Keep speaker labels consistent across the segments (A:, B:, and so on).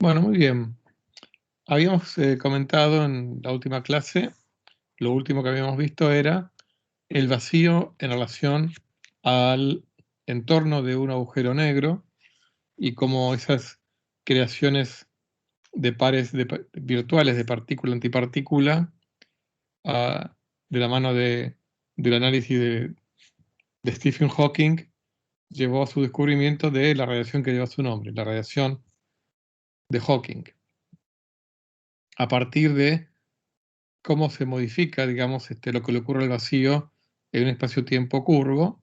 A: Bueno, muy bien. Habíamos comentado en la última clase, lo último que habíamos visto era el vacío en relación al entorno de un agujero negro y cómo esas creaciones de pares virtuales de partícula-antipartícula, de la mano del análisis de Stephen Hawking, llevó a su descubrimiento de la radiación que lleva su nombre, la radiación de Hawking, a partir de cómo se modifica, digamos, lo que le ocurre al vacío en un espacio-tiempo curvo,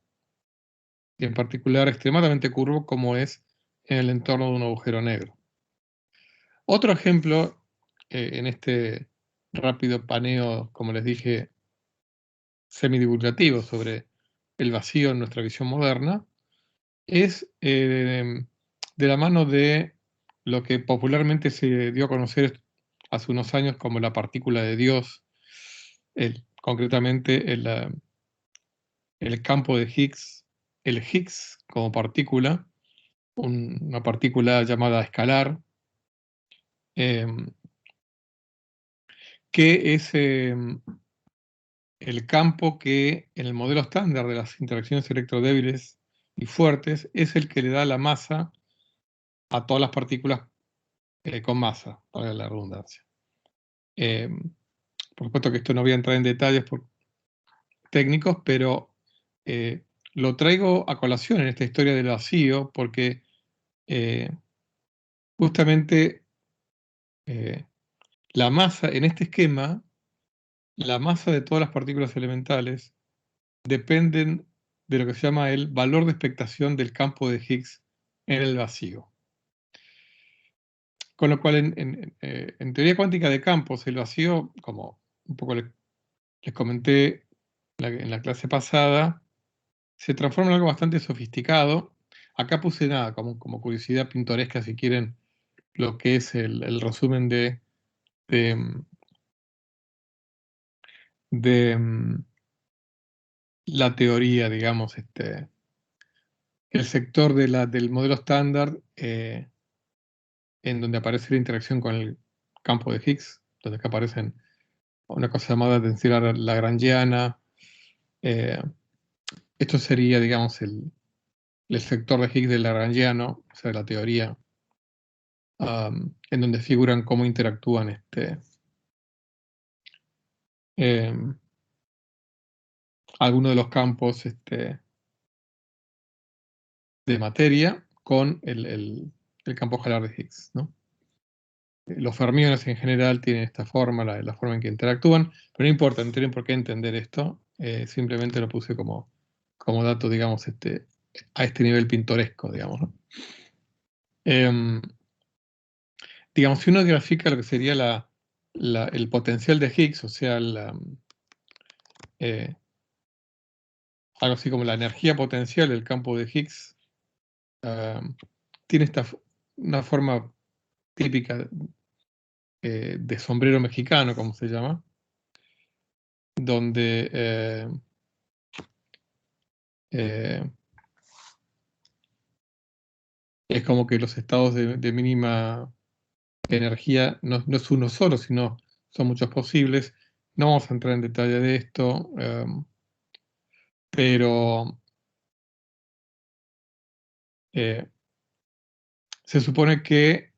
A: y en particular extremadamente curvo, como es en el entorno de un agujero negro. Otro ejemplo, en este rápido paneo, como les dije, semidivulgativo sobre el vacío en nuestra visión moderna, es de la mano de lo que popularmente se dio a conocer hace unos años como la partícula de Dios, concretamente el campo de Higgs, el Higgs como partícula, una partícula llamada escalar, que es el campo que en el modelo estándar de las interacciones electrodébiles y fuertes es el que le da la masa a todas las partículas con masa, para la redundancia. Por supuesto que esto no voy a entrar en detalles técnicos, pero lo traigo a colación en esta historia del vacío porque justamente la masa, en este esquema, la masa de todas las partículas elementales dependen de lo que se llama el valor de expectación del campo de Higgs en el vacío. Con lo cual, en teoría cuántica de campos, el vacío, como un poco les comenté en la clase pasada, se transforma en algo bastante sofisticado. Acá puse nada, como curiosidad pintoresca, si quieren, lo que es el resumen de la teoría, digamos, el sector del modelo estándar en donde aparece la interacción con el campo de Higgs, donde acá aparecen una cosa llamada densidad lagrangiana. Esto sería, digamos, el sector de Higgs del lagrangiano, o sea, la teoría, en donde figuran cómo interactúan algunos de los campos de materia con el campo escalar de Higgs, ¿no? Los fermiones en general tienen esta forma, la forma en que interactúan, pero no importa, no tienen por qué entender esto, simplemente lo puse como dato, digamos, a este nivel pintoresco, digamos, ¿no? Digamos, si uno grafica lo que sería el potencial de Higgs, o sea, algo así como la energía potencial del campo de Higgs, tiene una forma típica de sombrero mexicano, como se llama, donde es como que los estados de mínima energía no es uno solo, sino son muchos posibles. No vamos a entrar en detalle de esto, pero se supone que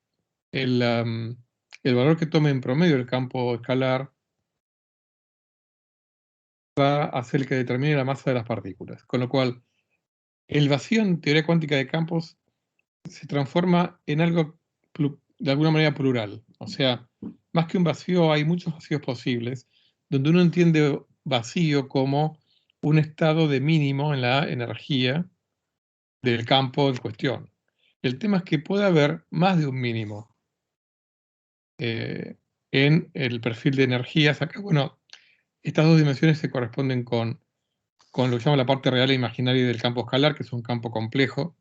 A: el valor que tome en promedio el campo escalar va a ser el que determine la masa de las partículas. Con lo cual, el vacío en teoría cuántica de campos se transforma en algo de alguna manera plural. O sea, más que un vacío, hay muchos vacíos posibles, donde uno entiende vacío como un estado de mínimo en la energía del campo en cuestión. El tema es que puede haber más de un mínimo en el perfil de energías. Acá, bueno, estas dos dimensiones se corresponden con lo que se llama la parte real e imaginaria del campo escalar, que es un campo complejo,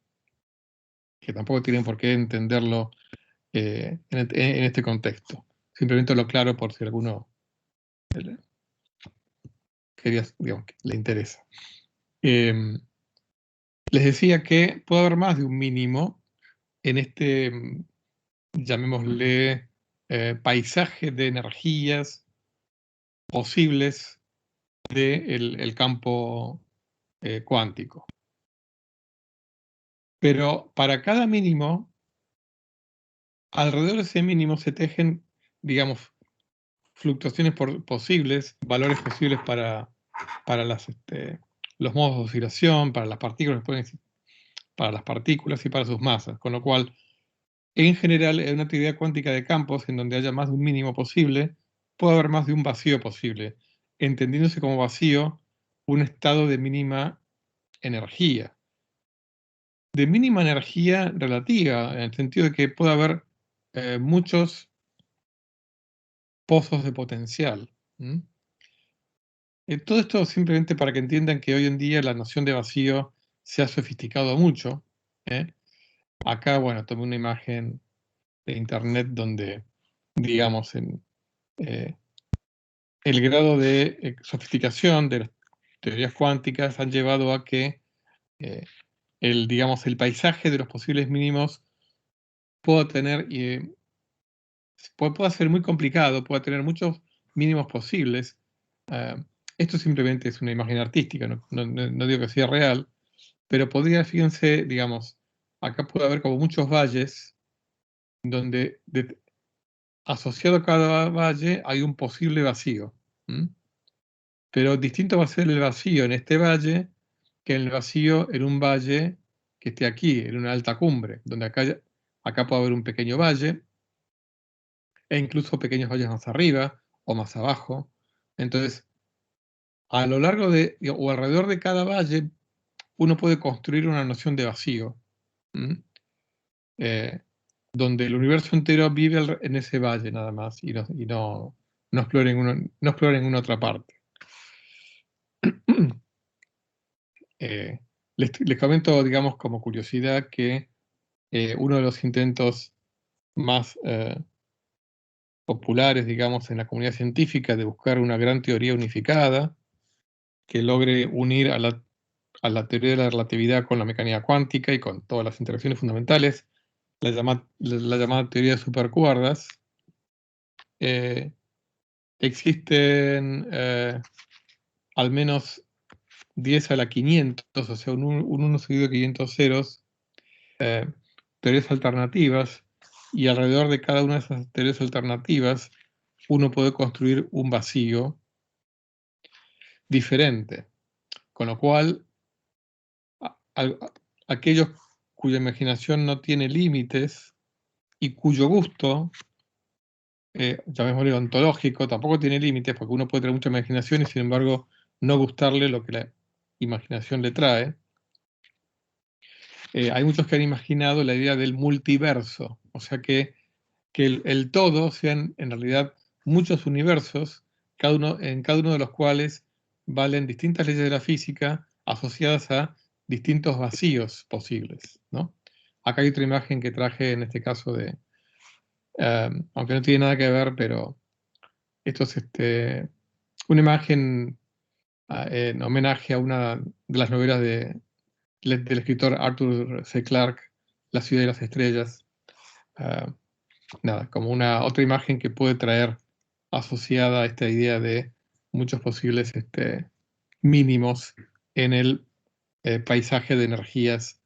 A: que tampoco tienen por qué entenderlo en este contexto. Simplemente lo aclaro por si alguno quería, digamos, que le interesa. Les decía que puede haber más de un mínimo en llamémosle, paisaje de energías posibles del campo cuántico. Pero para cada mínimo, alrededor de ese mínimo se tejen, digamos, fluctuaciones posibles, valores posibles para los modos de oscilación, para las partículas y para sus masas. Con lo cual, en general, en una teoría cuántica de campos, en donde haya más de un mínimo posible, puede haber más de un vacío posible, entendiéndose como vacío un estado de mínima energía. De mínima energía relativa, en el sentido de que puede haber muchos pozos de potencial. Todo esto simplemente para que entiendan que hoy en día la noción de vacío se ha sofisticado mucho. Acá, bueno, tomé una imagen de internet donde, digamos, el grado de sofisticación de las teorías cuánticas han llevado a que digamos, el paisaje de los posibles mínimos pueda tener, puede ser muy complicado, puede tener muchos mínimos posibles. Esto simplemente es una imagen artística, no digo que sea real, pero podría, fíjense, digamos, acá puede haber como muchos valles donde asociado a cada valle hay un posible vacío. Pero distinto va a ser el vacío en este valle que el vacío en un valle que esté aquí, en una alta cumbre, donde acá puede haber un pequeño valle e incluso pequeños valles más arriba o más abajo. Entonces, a lo largo o alrededor de cada valle, uno puede construir una noción de vacío, donde el universo entero vive en ese valle nada más y no explora en ninguna otra parte. Les comento, digamos, como curiosidad que uno de los intentos más populares, digamos, en la comunidad científica de buscar una gran teoría unificada que logre unir a la teoría de la relatividad con la mecánica cuántica y con todas las interacciones fundamentales, la llamada teoría de supercuerdas. Existen al menos 10 a la 500, o sea, un 1 seguido de 500 ceros, teorías alternativas, y alrededor de cada una de esas teorías alternativas uno puede construir un vacío diferente. Con lo cual, aquellos cuya imaginación no tiene límites y cuyo gusto, llamémosle ontológico, tampoco tiene límites, porque uno puede tener mucha imaginación y sin embargo no gustarle lo que la imaginación le trae. Hay muchos que han imaginado la idea del multiverso, o sea que el todo sean en realidad muchos universos, en cada uno de los cuales valen distintas leyes de la física asociadas a distintos vacíos posibles, ¿no? Acá hay otra imagen que traje en este caso aunque no tiene nada que ver, pero esto es una imagen en homenaje a una de las novelas del escritor Arthur C. Clarke, La ciudad de las estrellas. Nada, como una otra imagen que puede traer asociada a esta idea de muchos posibles mínimos en el paisaje de energías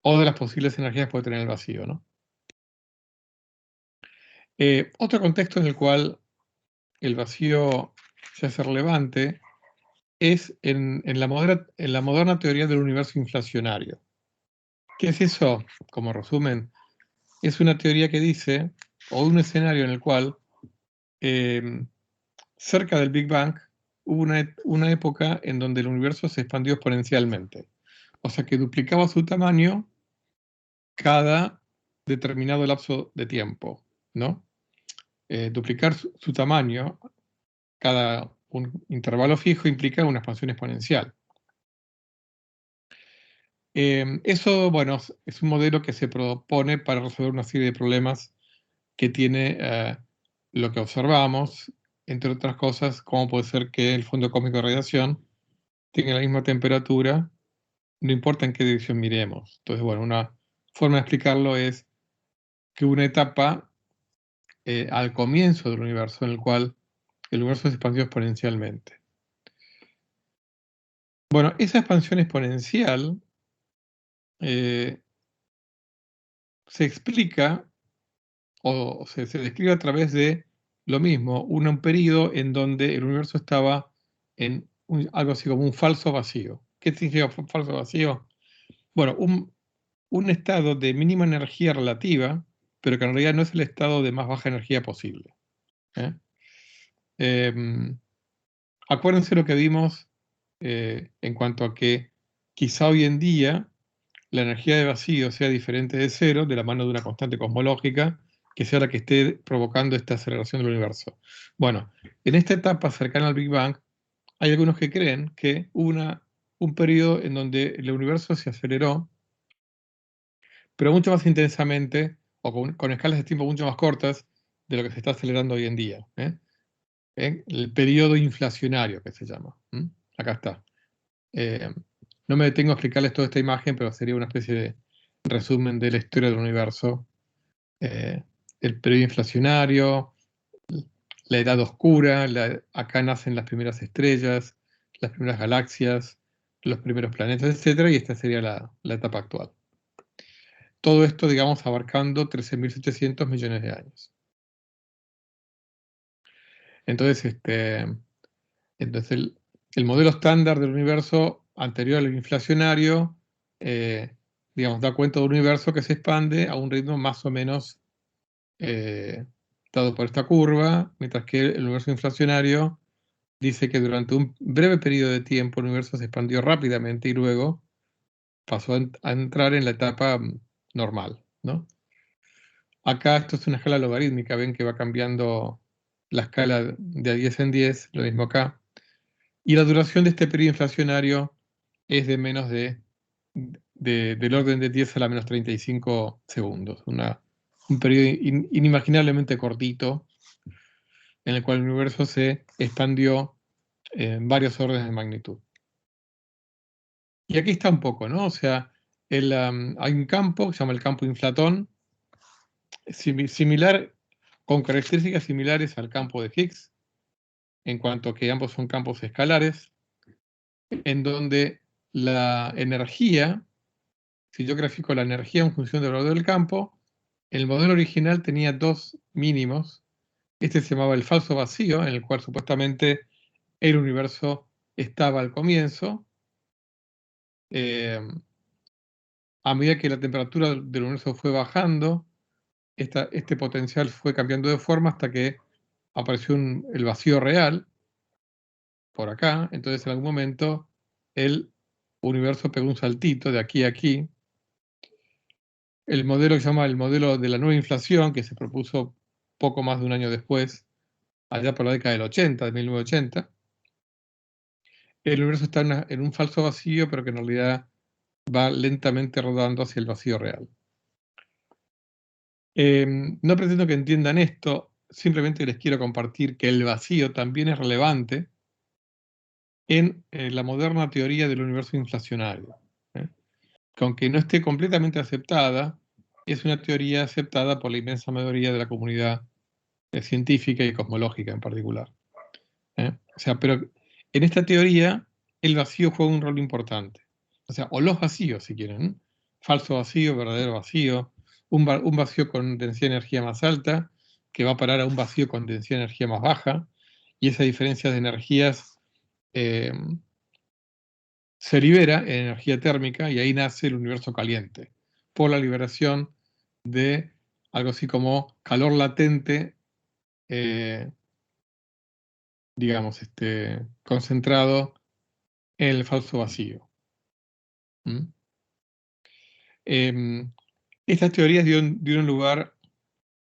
A: o de las posibles energías que puede tener el vacío, ¿no? Otro contexto en el cual el vacío se hace relevante es en la moderna teoría del universo inflacionario. ¿Qué es eso? Como resumen, es una teoría que dice, o un escenario en el cual cerca del Big Bang hubo una época en donde el universo se expandió exponencialmente. O sea que duplicaba su tamaño cada determinado lapso de tiempo, ¿no? Duplicar su tamaño cada un intervalo fijo implica una expansión exponencial. Eso, bueno, es un modelo que se propone para resolver una serie de problemas que tiene lo que observamos, entre otras cosas, cómo puede ser que el fondo cósmico de radiación tenga la misma temperatura, no importa en qué dirección miremos. Entonces, bueno, forma de explicarlo es que hubo una etapa al comienzo del universo en el cual el universo se expandió exponencialmente. Bueno, esa expansión exponencial se explica o se describe a través de lo mismo, un periodo en donde el universo estaba en algo así como un falso vacío. ¿Qué significa falso vacío? Bueno, un estado de mínima energía relativa, pero que en realidad no es el estado de más baja energía posible. ¿eh? Acuérdense lo que vimos en cuanto a que quizá hoy en día la energía de vacío sea diferente de cero, de la mano de una constante cosmológica, que sea la que esté provocando esta aceleración del universo. Bueno, en esta etapa cercana al Big Bang, hay algunos que creen que hubo un periodo en donde el universo se aceleró, pero mucho más intensamente, o con escalas de tiempo mucho más cortas de lo que se está acelerando hoy en día. El periodo inflacionario, que se llama. Acá está. No me detengo a explicarles toda esta imagen, pero sería una especie de resumen de la historia del universo. El periodo inflacionario, la edad oscura, acá nacen las primeras estrellas, las primeras galaxias, los primeros planetas, etc. Y esta sería la etapa actual. Todo esto, digamos, abarcando 13.700 millones de años. Entonces, el modelo estándar del universo anterior al inflacionario, digamos, da cuenta de un universo que se expande a un ritmo más o menos dado por esta curva, mientras que el universo inflacionario dice que durante un breve periodo de tiempo el universo se expandió rápidamente y luego pasó a entrar en la etapa normal, ¿no? Acá esto es una escala logarítmica, ven que va cambiando la escala de a 10 en 10, lo mismo acá. Y la duración de este periodo inflacionario es de menos del orden de 10 a la menos 35 segundos. Un periodo inimaginablemente cortito en el cual el universo se expandió en varios órdenes de magnitud. Y aquí está un poco, ¿no? O sea, hay un campo que se llama el campo inflatón, similar, con características similares al campo de Higgs, en cuanto a que ambos son campos escalares, en donde la energía, si yo grafico la energía en función del valor del campo, el modelo original tenía dos mínimos. Este se llamaba el falso vacío, en el cual supuestamente el universo estaba al comienzo. A medida que la temperatura del universo fue bajando, este potencial fue cambiando de forma hasta que apareció el vacío real, por acá. Entonces, en algún momento, el universo pegó un saltito de aquí a aquí. El modelo que se llama el modelo de la nueva inflación, que se propuso poco más de un año después, allá por la década del 80, de 1980, el universo está en un falso vacío, pero que en realidad va lentamente rodando hacia el vacío real. No pretendo que entiendan esto, simplemente les quiero compartir que el vacío también es relevante en la moderna teoría del universo inflacionario. Que aunque no esté completamente aceptada, es una teoría aceptada por la inmensa mayoría de la comunidad científica y cosmológica en particular. O sea, pero en esta teoría el vacío juega un rol importante. O sea, o los vacíos, si quieren, falso vacío, verdadero vacío, un vacío con densidad de energía más alta, que va a parar a un vacío con densidad de energía más baja, y esa diferencia de energías se libera en energía térmica y ahí nace el universo caliente, por la liberación de algo así como calor latente, digamos, concentrado en el falso vacío. Estas teorías dieron lugar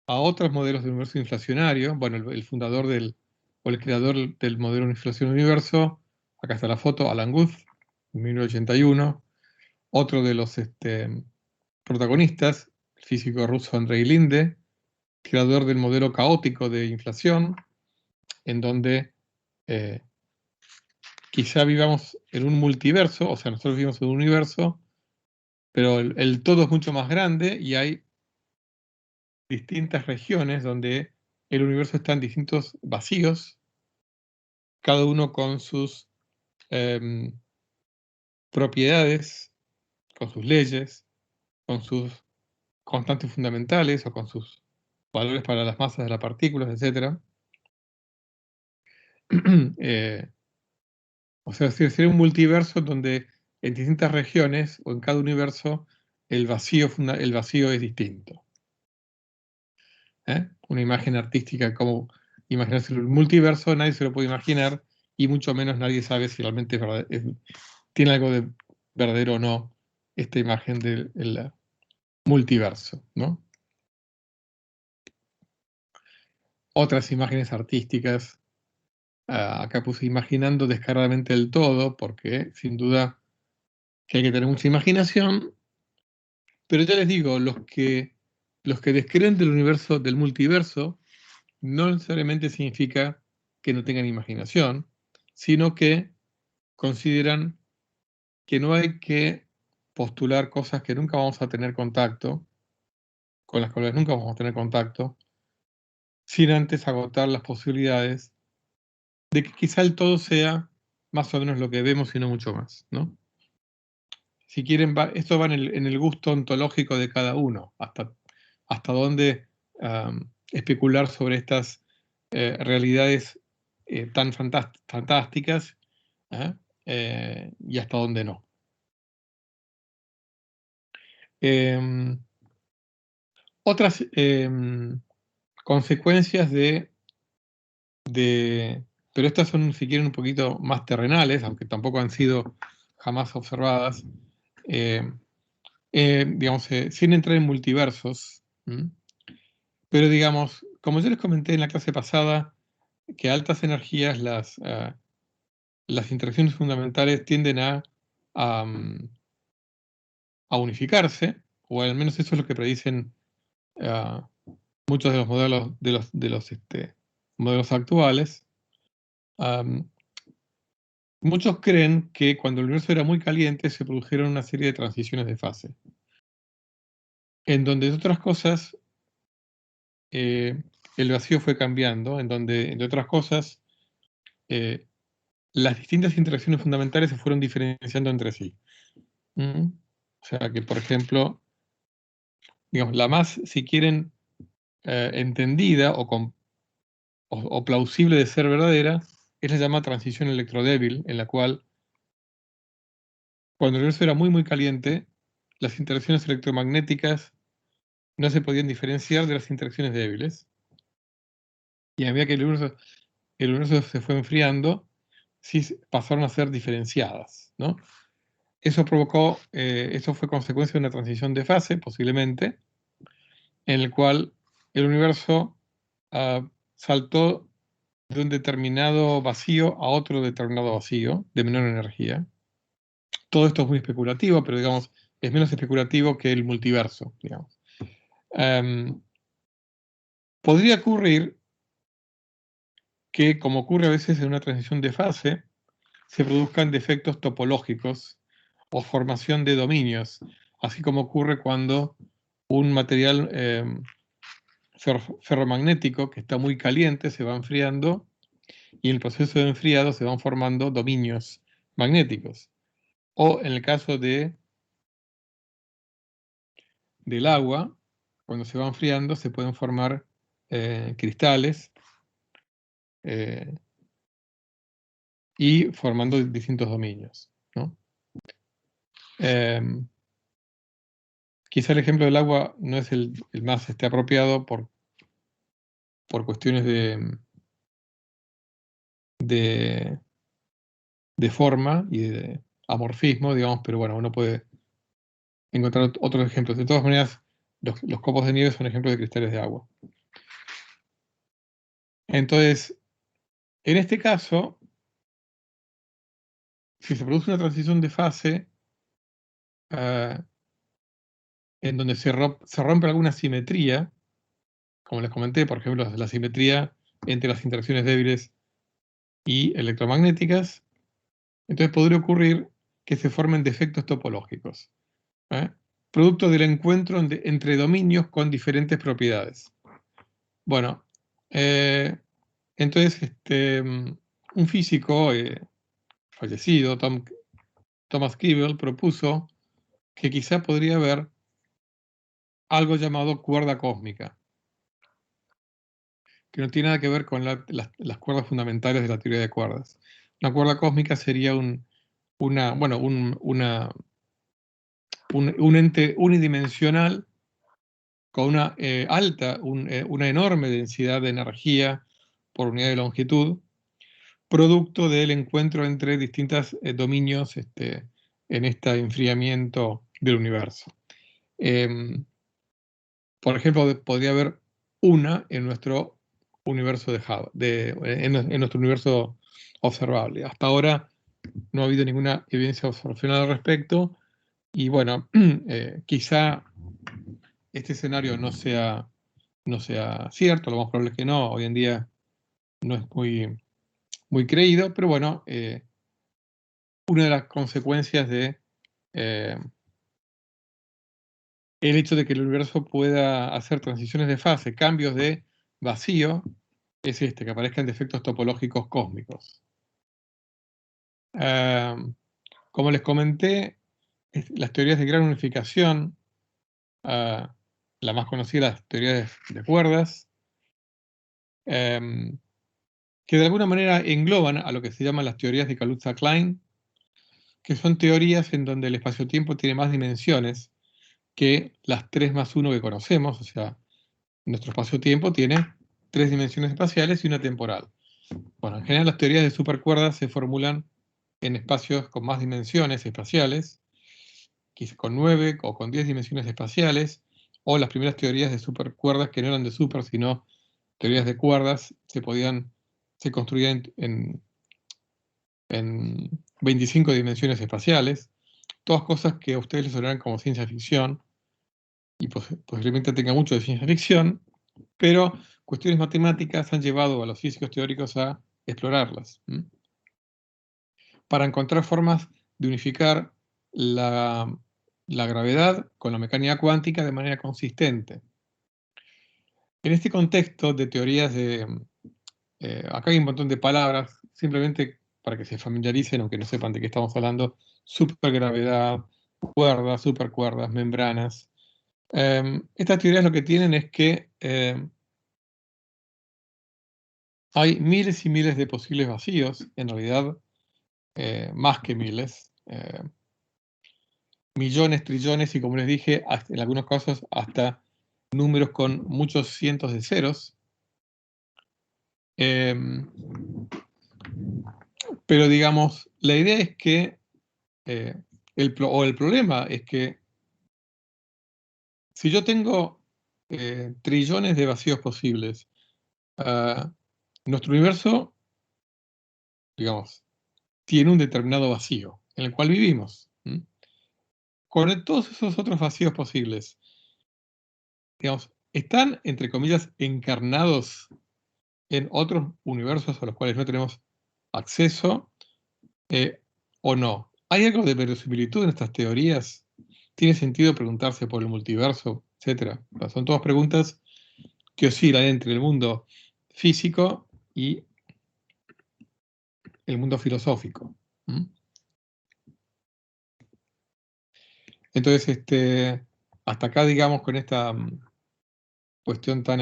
A: a otros modelos de universo inflacionario. Bueno, el fundador o el creador del modelo de inflación universo, acá está la foto, Alan Guth, en 1981. Otro de los protagonistas, el físico ruso Andrei Linde, creador del modelo caótico de inflación, en donde quizá vivamos en un multiverso, o sea, nosotros vivimos en un universo Pero el todo es mucho más grande y hay distintas regiones donde el universo está en distintos vacíos, cada uno con sus propiedades, con sus leyes, con sus constantes fundamentales o con sus valores para las masas de las partículas, etc. O sea, sería un multiverso donde en distintas regiones o en cada universo el vacío es distinto. Una imagen artística como imaginarse un multiverso, nadie se lo puede imaginar y mucho menos nadie sabe si realmente tiene algo de verdadero o no esta imagen del multiverso, ¿no? Otras imágenes artísticas, acá puse imaginando descaradamente el todo, porque sin duda que hay que tener mucha imaginación, pero ya les digo, los que descreen del universo, del multiverso, no necesariamente significa que no tengan imaginación, sino que consideran que no hay que postular cosas que nunca vamos a tener contacto, con las cuales nunca vamos a tener contacto, sin antes agotar las posibilidades de que quizá el todo sea más o menos lo que vemos y no mucho más, ¿no? Si quieren, esto va en el gusto ontológico de cada uno, hasta dónde especular sobre estas realidades tan fantásticas y hasta dónde no. Otras consecuencias pero estas son, si quieren, un poquito más terrenales, aunque tampoco han sido jamás observadas, digamos, sin entrar en multiversos, pero digamos, como yo les comenté en la clase pasada, que a altas energías las interacciones fundamentales tienden a, a unificarse, o al menos eso es lo que predicen muchos de los modelos modelos actuales. Muchos creen que cuando el universo era muy caliente se produjeron una serie de transiciones de fase, en donde de otras cosas el vacío fue cambiando, en donde, entre otras cosas, las distintas interacciones fundamentales se fueron diferenciando entre sí. O sea que, por ejemplo, digamos, la más, si quieren, entendida o plausible de ser verdadera, es la llamada transición electrodébil, en la cual, cuando el universo era muy, muy caliente, las interacciones electromagnéticas no se podían diferenciar de las interacciones débiles. Y a medida que el universo se fue enfriando, sí pasaron a ser diferenciadas, ¿no? Eso fue consecuencia de una transición de fase, posiblemente, en el cual el universo saltó de un determinado vacío a otro determinado vacío de menor energía. Todo esto es muy especulativo, pero digamos, es menos especulativo que el multiverso, digamos. Podría ocurrir que, como ocurre a veces en una transición de fase, se produzcan defectos topológicos o formación de dominios, así como ocurre cuando un material ferromagnético que está muy caliente se va enfriando y en el proceso de enfriado se van formando dominios magnéticos. O en el caso del agua, cuando se va enfriando se pueden formar cristales y formando distintos dominios, ¿no? Quizá el ejemplo del agua no es el más apropiado por cuestiones de forma y de amorfismo, digamos, pero bueno, uno puede encontrar otros ejemplos. De todas maneras, los copos de nieve son ejemplos de cristales de agua. Entonces, en este caso, si se produce una transición de fase en donde se rompe alguna simetría, como les comenté, por ejemplo, la simetría entre las interacciones débiles y electromagnéticas, entonces podría ocurrir que se formen defectos topológicos. producto del encuentro entre dominios con diferentes propiedades. Bueno, entonces un físico fallecido, Thomas Keeble, propuso que quizá podría haber algo llamado cuerda cósmica, que no tiene nada que ver con las cuerdas fundamentales de la teoría de cuerdas. Una cuerda cósmica sería un ente unidimensional con una enorme densidad de energía por unidad de longitud, producto del encuentro entre distintos dominios en este enfriamiento del universo. Por ejemplo, podría haber una en nuestro universo en nuestro universo observable. Hasta ahora no ha habido ninguna evidencia observacional al respecto, y bueno, quizá este escenario no sea cierto, lo más probable es que no, hoy en día no es muy creído, pero bueno, una de las consecuencias de el hecho de que el universo pueda hacer transiciones de fase, cambios de vacío, es que aparezcan defectos topológicos cósmicos. Como les comenté, las teorías de gran unificación, la más conocida, las teorías de cuerdas, que de alguna manera engloban a lo que se llaman las teorías de Kaluza-Klein, que son teorías en donde el espacio-tiempo tiene más dimensiones que las 3 más 1 que conocemos, o sea, nuestro espacio-tiempo tiene 3 dimensiones espaciales y una temporal. Bueno, en general las teorías de supercuerdas se formulan en espacios con más dimensiones espaciales, quizás con 9 o con 10 dimensiones espaciales, o las primeras teorías de supercuerdas que no eran de super, sino teorías de cuerdas, se construían en 25 dimensiones espaciales, todas cosas que a ustedes les sonarán como ciencia ficción, y posiblemente tenga mucho de ciencia ficción, pero cuestiones matemáticas han llevado a los físicos teóricos a explorarlas, para encontrar formas de unificar la gravedad con la mecánica cuántica de manera consistente. En este contexto de teorías acá hay un montón de palabras, simplemente para que se familiaricen, aunque no sepan de qué estamos hablando: supergravedad, cuerdas, supercuerdas, membranas. Estas teorías lo que tienen es que hay miles y miles de posibles vacíos, en realidad más que miles, millones, trillones, y como les dije, en algunos casos hasta números con muchos cientos de ceros. Pero digamos, la idea es que, el problema es que si yo tengo trillones de vacíos posibles, nuestro universo, digamos, tiene un determinado vacío en el cual vivimos. Con todos esos otros vacíos posibles, digamos, están, entre comillas, encarnados en otros universos a los cuales no tenemos acceso, o no. ¿Hay algo de verosimilitud en estas teorías? ¿Tiene sentido preguntarse por el multiverso, etcétera? Son todas preguntas que oscilan entre el mundo físico y el mundo filosófico. Entonces, hasta acá, digamos, con esta cuestión tan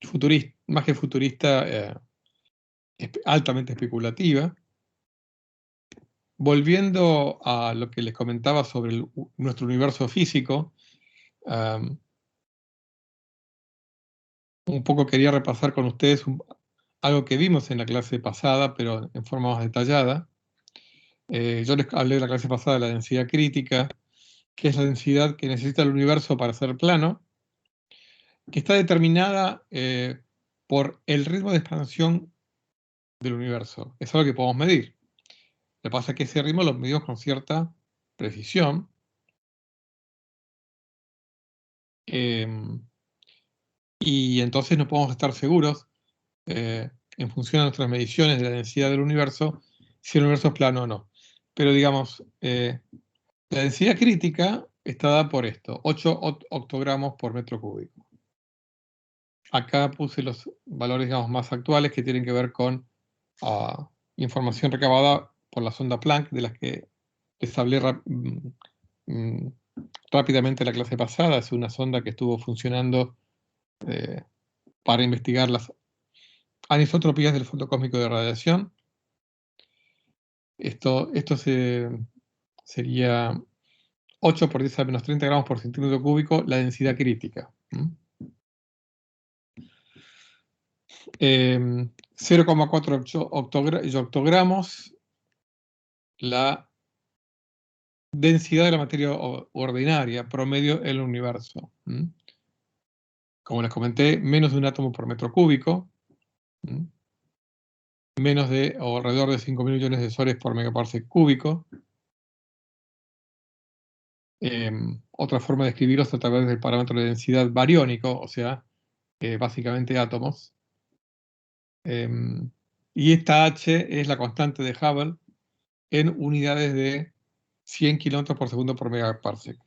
A: futurista, más que futurista, altamente especulativa. Volviendo a lo que les comentaba sobre nuestro universo físico, un poco quería repasar con ustedes algo que vimos en la clase pasada, pero en forma más detallada. Yo les hablé de la clase pasada de la densidad crítica, que es la densidad que necesita el universo para ser plano, que está determinada por el ritmo de expansión del universo. Es algo que podemos medir. Lo que pasa es que ese ritmo lo medimos con cierta precisión. Y entonces no podemos estar seguros, en función de nuestras mediciones de la densidad del universo, si el universo es plano o no. Pero digamos, la densidad crítica está dada por esto, 8 octogramos por metro cúbico. Acá puse los valores, digamos, más actuales que tienen que ver con información recabada por la sonda Planck, de las que les hablé rápidamente en la clase pasada. Es una sonda que estuvo funcionando para investigar las anisotropías del fondo cósmico de radiación. Esto sería 8 por 10 a menos 30 gramos por centímetro cúbico, la densidad crítica. 0,4 octogramos la densidad de la materia ordinaria, promedio en el universo. Como les comenté, menos de un átomo por metro cúbico, menos de o alrededor de 5.000 millones de soles por megaparsec cúbico. Otra forma de escribirlo es a través del parámetro de densidad bariónico, o sea, básicamente átomos. Y esta H es la constante de Hubble en unidades de 100 kilómetros por segundo por megaparsec.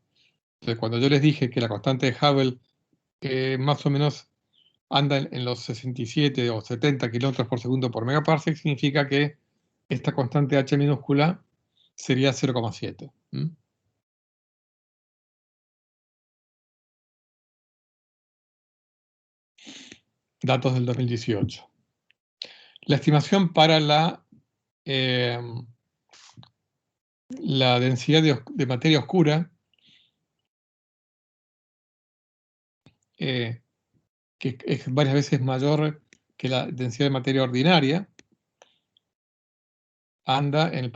A: Entonces, cuando yo les dije que la constante de Hubble más o menos anda en los 67 o 70 kilómetros por segundo por megaparsec, significa que esta constante H minúscula sería 0,7. Datos del 2018. La estimación para la densidad de materia oscura, que es varias veces mayor que la densidad de materia ordinaria, anda en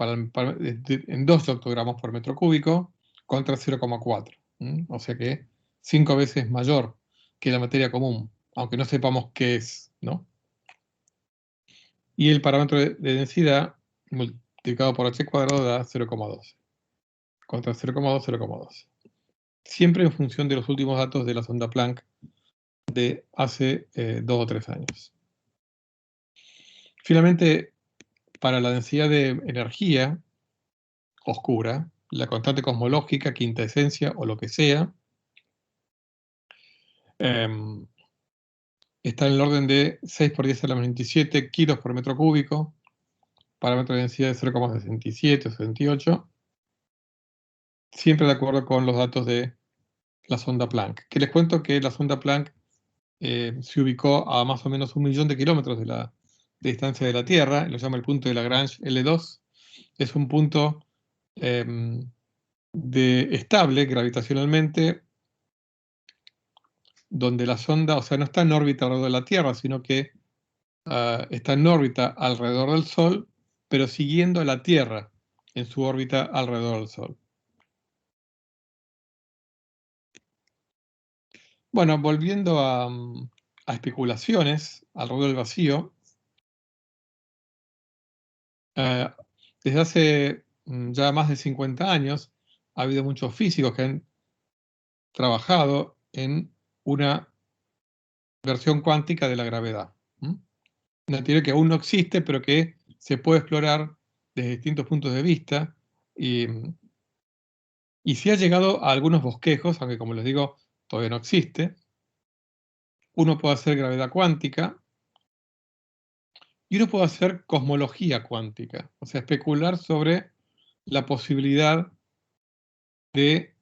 A: 2 octogramos por metro cúbico contra 0,4. O sea que 5 veces mayor que la materia común, aunque no sepamos qué es, ¿no? Y el parámetro de densidad multiplicado por h cuadrado da 0,12. Contra 0,2, 0,12. Siempre en función de los últimos datos de la sonda Planck de hace 2 o 3 años. Finalmente, para la densidad de energía oscura, la constante cosmológica, quinta esencia o lo que sea, está en el orden de 6 por 10 a la menos 27 kilos por metro cúbico, parámetro de densidad de 0,67 o 68, siempre de acuerdo con los datos de la sonda Planck. Que les cuento que la sonda Planck se ubicó a más o menos 1 millón de kilómetros de distancia de la Tierra, lo llama el punto de Lagrange L2. Es un punto estable gravitacionalmente, donde la sonda, o sea, no está en órbita alrededor de la Tierra, sino que está en órbita alrededor del Sol, pero siguiendo a la Tierra en su órbita alrededor del Sol. Bueno, volviendo a especulaciones alrededor del vacío, desde hace ya más de 50 años ha habido muchos físicos que han trabajado en una versión cuántica de la gravedad. Una teoría que aún no existe, pero que se puede explorar desde distintos puntos de vista. Y se ha llegado a algunos bosquejos, aunque como les digo, todavía no existe. Uno puede hacer gravedad cuántica y uno puede hacer cosmología cuántica, o sea, especular sobre la posibilidad de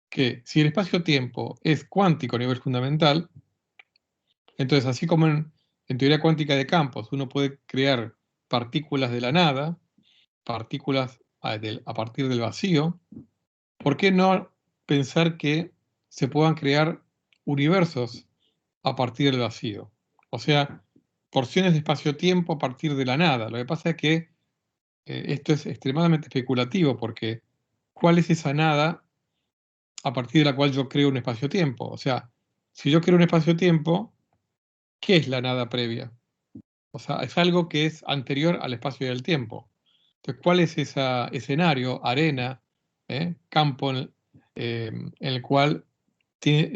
A: que si el espacio-tiempo es cuántico a nivel fundamental, entonces así como en teoría cuántica de campos uno puede crear partículas de la nada, partículas a partir del vacío, ¿por qué no pensar que se puedan crear universos a partir del vacío? O sea, porciones de espacio-tiempo a partir de la nada. Lo que pasa es que esto es extremadamente especulativo porque ¿cuál es esa nada a partir de la cual yo creo un espacio-tiempo? O sea, si yo creo un espacio-tiempo, ¿qué es la nada previa? O sea, es algo que es anterior al espacio y al tiempo. Entonces, ¿cuál es ese escenario, arena, campo en el cual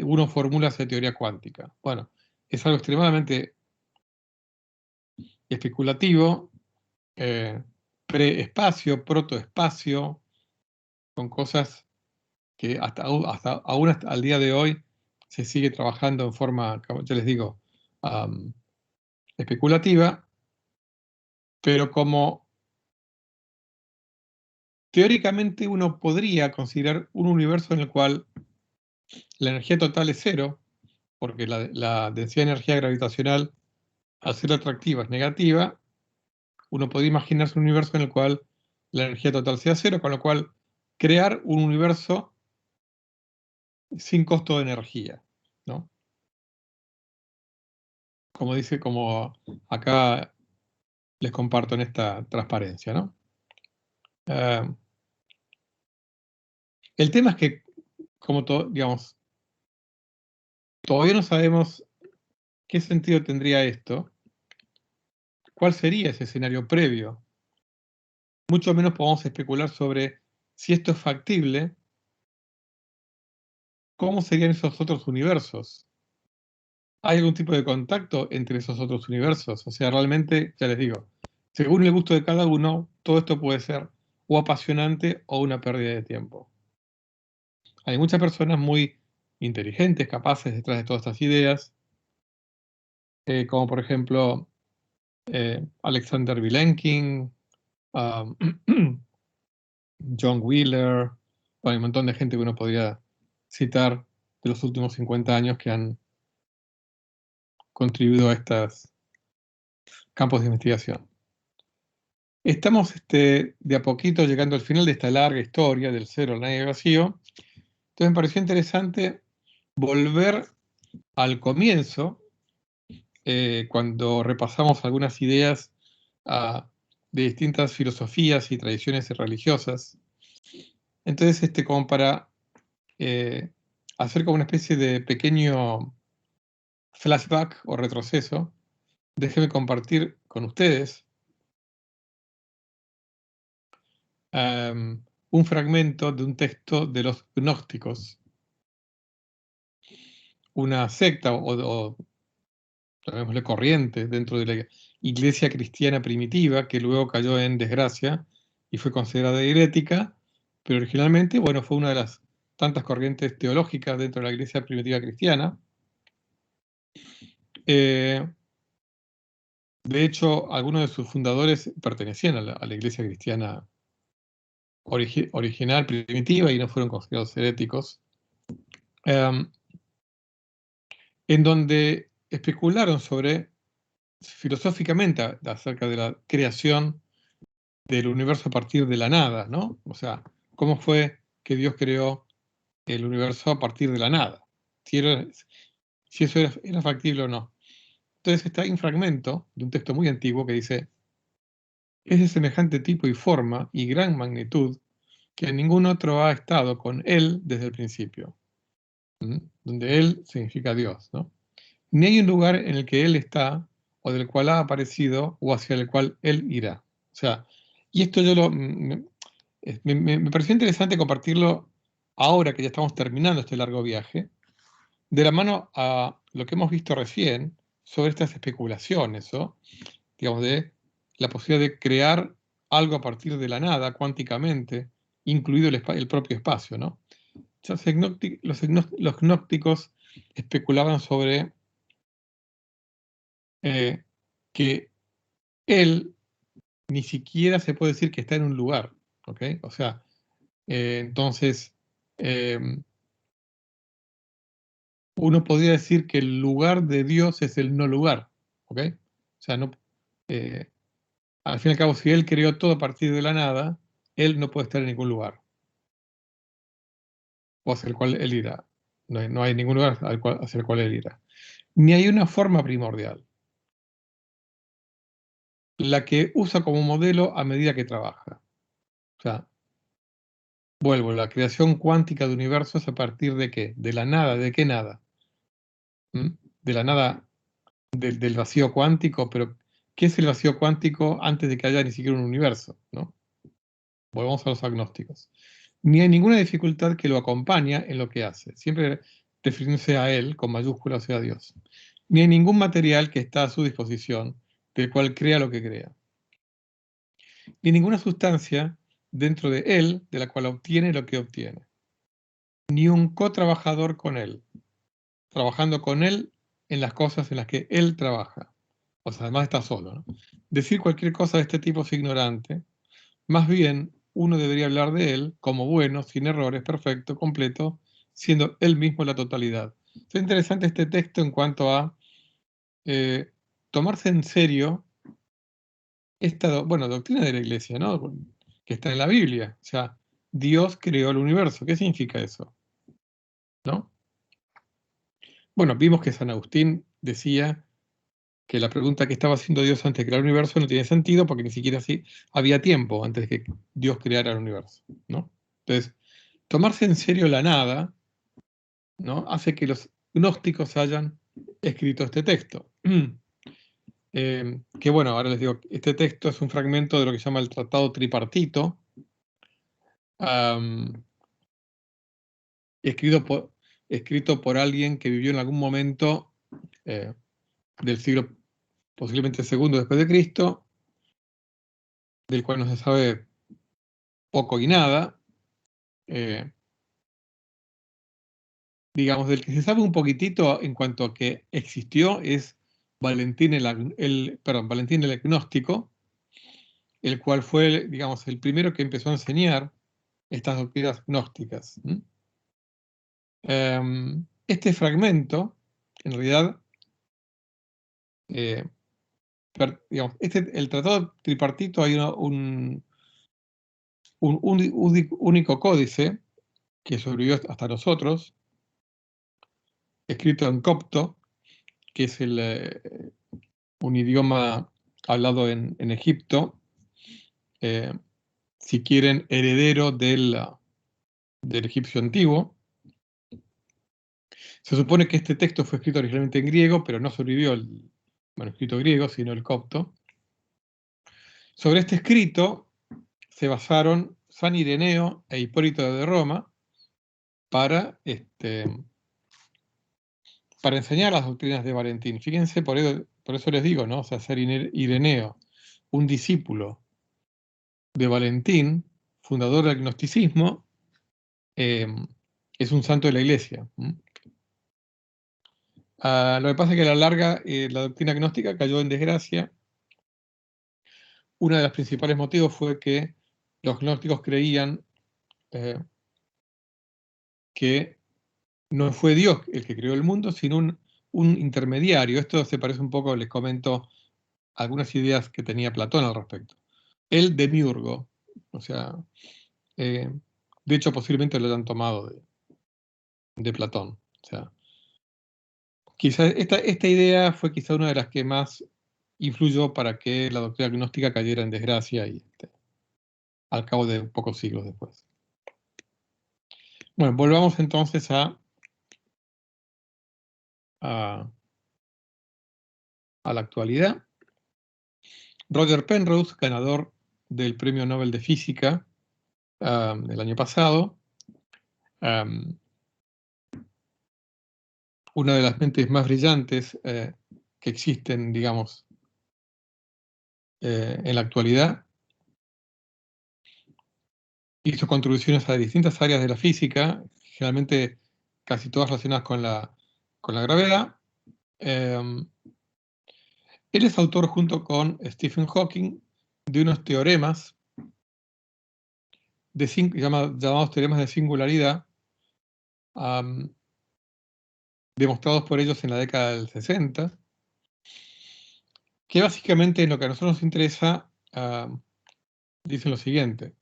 A: uno formula esa teoría cuántica? Bueno, es algo extremadamente especulativo, preespacio, protoespacio, con cosas que aún hasta al día de hoy se sigue trabajando en forma, como yo les digo, especulativa, pero como teóricamente uno podría considerar un universo en el cual la energía total es cero, porque la densidad de energía gravitacional, al ser atractiva, es negativa, uno podría imaginarse un universo en el cual la energía total sea cero, con lo cual crear un universo sin costo de energía, ¿no? Como acá les comparto en esta transparencia, ¿no? El tema es que, como digamos, todavía no sabemos qué sentido tendría esto, cuál sería ese escenario previo. Mucho menos podemos especular sobre si esto es factible, cómo serían esos otros universos. ¿Hay algún tipo de contacto entre esos otros universos? O sea, realmente, ya les digo, según el gusto de cada uno, todo esto puede ser o apasionante o una pérdida de tiempo. Hay muchas personas muy inteligentes, capaces detrás de todas estas ideas, como por ejemplo Alexander Vilenkin, um, John Wheeler, bueno, hay un montón de gente que uno podría citar de los últimos 50 años que han contribuido a estos campos de investigación. Estamos de a poquito llegando al final de esta larga historia del cero al nadie y vacío. Entonces me pareció interesante volver al comienzo, cuando repasamos algunas ideas de distintas filosofías y tradiciones religiosas. Entonces, como para hacer como una especie de pequeño flashback o retroceso, déjenme compartir con ustedes un fragmento de un texto de los gnósticos, una secta o llamémosle corriente dentro de la iglesia cristiana primitiva que luego cayó en desgracia y fue considerada herética, pero originalmente, bueno, fue una de las tantas corrientes teológicas dentro de la iglesia primitiva cristiana. De hecho, algunos de sus fundadores pertenecían a la iglesia cristiana original, primitiva, y no fueron considerados heréticos, en donde especularon filosóficamente acerca de la creación del universo a partir de la nada, ¿no? O sea, ¿cómo fue que Dios creó el universo a partir de la nada? Si eso era factible o no. Entonces está ahí un fragmento de un texto muy antiguo que dice: es de semejante tipo y forma y gran magnitud que ningún otro ha estado con Él desde el principio. Donde Él significa Dios, ¿no? Ni hay un lugar en el que Él está o del cual ha aparecido o hacia el cual Él irá. O sea, y esto me pareció interesante compartirlo ahora que ya estamos terminando este largo viaje, de la mano a lo que hemos visto recién sobre estas especulaciones, ¿no? Digamos, de la posibilidad de crear algo a partir de la nada, cuánticamente, incluido el propio espacio, ¿no? Los gnósticos especulaban sobre que Él ni siquiera se puede decir que está en un lugar, ¿ok? O sea, entonces, uno podría decir que el lugar de Dios es el no lugar, ¿ok? O sea, no, al fin y al cabo, si Él creó todo a partir de la nada, Él no puede estar en ningún lugar, o hacia el cual Él irá. No hay ningún lugar hacia el cual Él irá. Ni hay una forma primordial, la que usa como modelo a medida que trabaja. O sea, vuelvo, la creación cuántica de universos a partir de qué? De la nada, ¿de qué nada? De la nada, del vacío cuántico, pero ¿qué es el vacío cuántico antes de que haya ni siquiera un universo, ¿no? Volvamos a los agnósticos. Ni hay ninguna dificultad que lo acompaña en lo que hace, siempre refiriéndose a Él con mayúsculas, o sea, a Dios. Ni hay ningún material que está a su disposición, del cual crea lo que crea. Ni ninguna sustancia dentro de Él de la cual obtiene lo que obtiene. ni un cotrabajador con él, trabajando con él en las cosas en las que él trabaja. O sea, además está solo, ¿no? Decir cualquier cosa de este tipo es ignorante. Más bien, uno debería hablar de él como bueno, sin errores, perfecto, completo, siendo él mismo la totalidad. Es interesante este texto en cuanto a tomarse en serio esta, bueno, doctrina de la Iglesia, ¿no? Que está en la Biblia. O sea, Dios creó el universo. ¿Qué significa eso? ¿No? Bueno, vimos que San Agustín decía que la pregunta que estaba haciendo Dios antes de crear el universo no tiene sentido porque ni siquiera así había tiempo antes de que Dios creara el universo, ¿no? Entonces, tomarse en serio la nada, ¿no? Hace que los gnósticos hayan escrito este texto. Que bueno, ahora les digo, este texto es un fragmento de lo que se llama el Tratado Tripartito, escrito por alguien que vivió en algún momento eh, del siglo posiblemente segundo después de Cristo, del cual no se sabe poco y nada. Digamos, del que se sabe un poquitito en cuanto a que existió es Valentín Valentín el Agnóstico, el cual fue, digamos, el primero que empezó a enseñar estas doctrinas gnósticas. Este fragmento, en realidad, eh, digamos, el tratado tripartito hay un único códice que sobrevivió hasta nosotros, escrito en copto, que es un idioma hablado en Egipto, si quieren, heredero del egipcio antiguo. Se supone que este texto fue escrito originalmente en griego, pero no sobrevivió el manuscrito griego, sino el copto. Sobre este escrito se basaron San Ireneo e Hipólito de Roma para, para enseñar las doctrinas de Valentín. Fíjense, por eso les digo, ¿no? O sea, ser Ireneo, un discípulo de Valentín, fundador del gnosticismo, es un santo de la Iglesia. Lo que pasa es que a la larga la doctrina gnóstica cayó en desgracia. Uno de los principales motivos fue que los gnósticos creían que no fue Dios el que creó el mundo, sino un intermediario. Esto se parece un poco, les comento algunas ideas que tenía Platón al respecto. El demiurgo, o sea, de hecho posiblemente lo hayan tomado de Platón. O sea, quizá esta idea fue quizá una de las que más influyó para que la doctrina gnóstica cayera en desgracia y al cabo de pocos siglos después. Bueno, volvamos entonces a la actualidad. Roger Penrose, ganador del Premio Nobel de Física el año pasado, una de las mentes más brillantes que existen, digamos, en la actualidad, hizo contribuciones a distintas áreas de la física, generalmente casi todas relacionadas con la gravedad. Él es autor, junto con Stephen Hawking, de unos teoremas llamados teoremas de singularidad, demostrados por ellos en la década del 60, que básicamente en lo que a nosotros nos interesa dicen lo siguiente: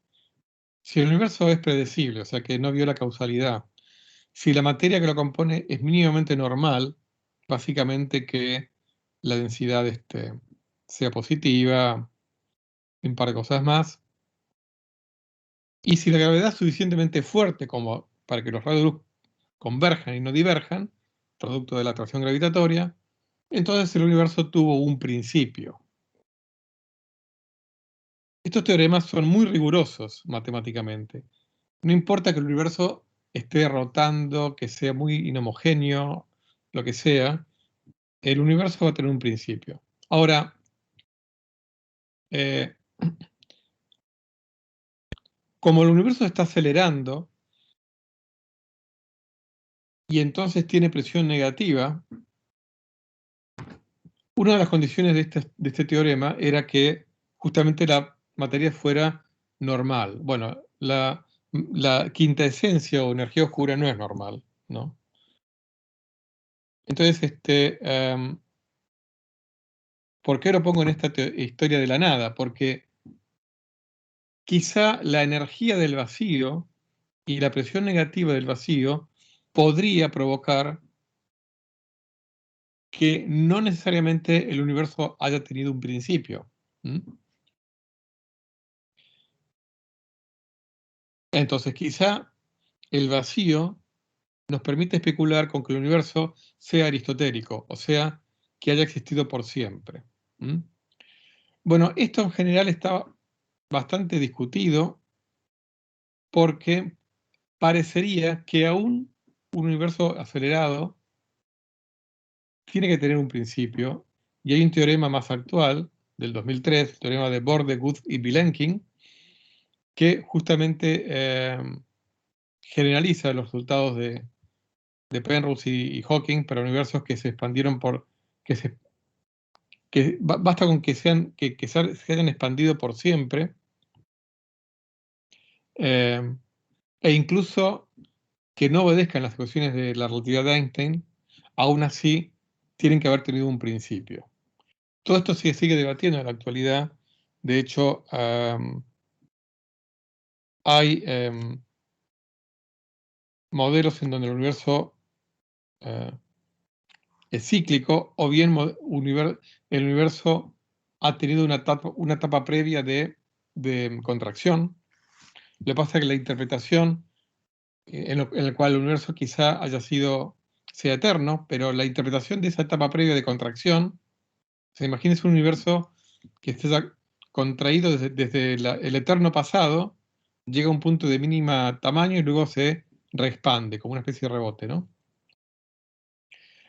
A: si el universo es predecible, o sea que no viola causalidad, si la materia que lo compone es mínimamente normal, básicamente que la densidad sea positiva, un par de cosas más, y si la gravedad es suficientemente fuerte como para que los rayos de luz converjan y no diverjan, producto de la atracción gravitatoria, entonces el universo tuvo un principio. Estos teoremas son muy rigurosos matemáticamente. No importa que el universo esté rotando, que sea muy inhomogéneo, lo que sea, el universo va a tener un principio. Ahora, como el universo está acelerando, y entonces tiene presión negativa, una de las condiciones de este teorema era que justamente la materia fuera normal. Bueno, la quinta esencia o energía oscura no es normal, ¿no? Entonces, ¿por qué lo pongo en esta historia de la nada? Porque quizá la energía del vacío y la presión negativa del vacío podría provocar que no necesariamente el universo haya tenido un principio. Entonces, quizá el vacío nos permite especular con que el universo sea aristotélico, o sea, que haya existido por siempre. Bueno, esto en general está bastante discutido porque parecería que aún un universo acelerado tiene que tener un principio, y hay un teorema más actual, del 2003, el teorema de Borde, Guth y Vilenkin, que justamente generaliza los resultados de Penrose y Hawking para universos que se expandieron basta con que se hayan expandido por siempre, e incluso que no obedezcan las ecuaciones de la relatividad de Einstein, aún así tienen que haber tenido un principio. Todo esto se sigue debatiendo en la actualidad. De hecho, hay modelos en donde el universo es cíclico, o bien el universo ha tenido una etapa previa de contracción. Lo que pasa es que la interpretación en la cual el universo quizá sea eterno, pero la interpretación de esa etapa previa de contracción, se imagínese un universo que esté contraído desde el eterno pasado, llega a un punto de mínima tamaño y luego se reexpande como una especie de rebote, ¿no?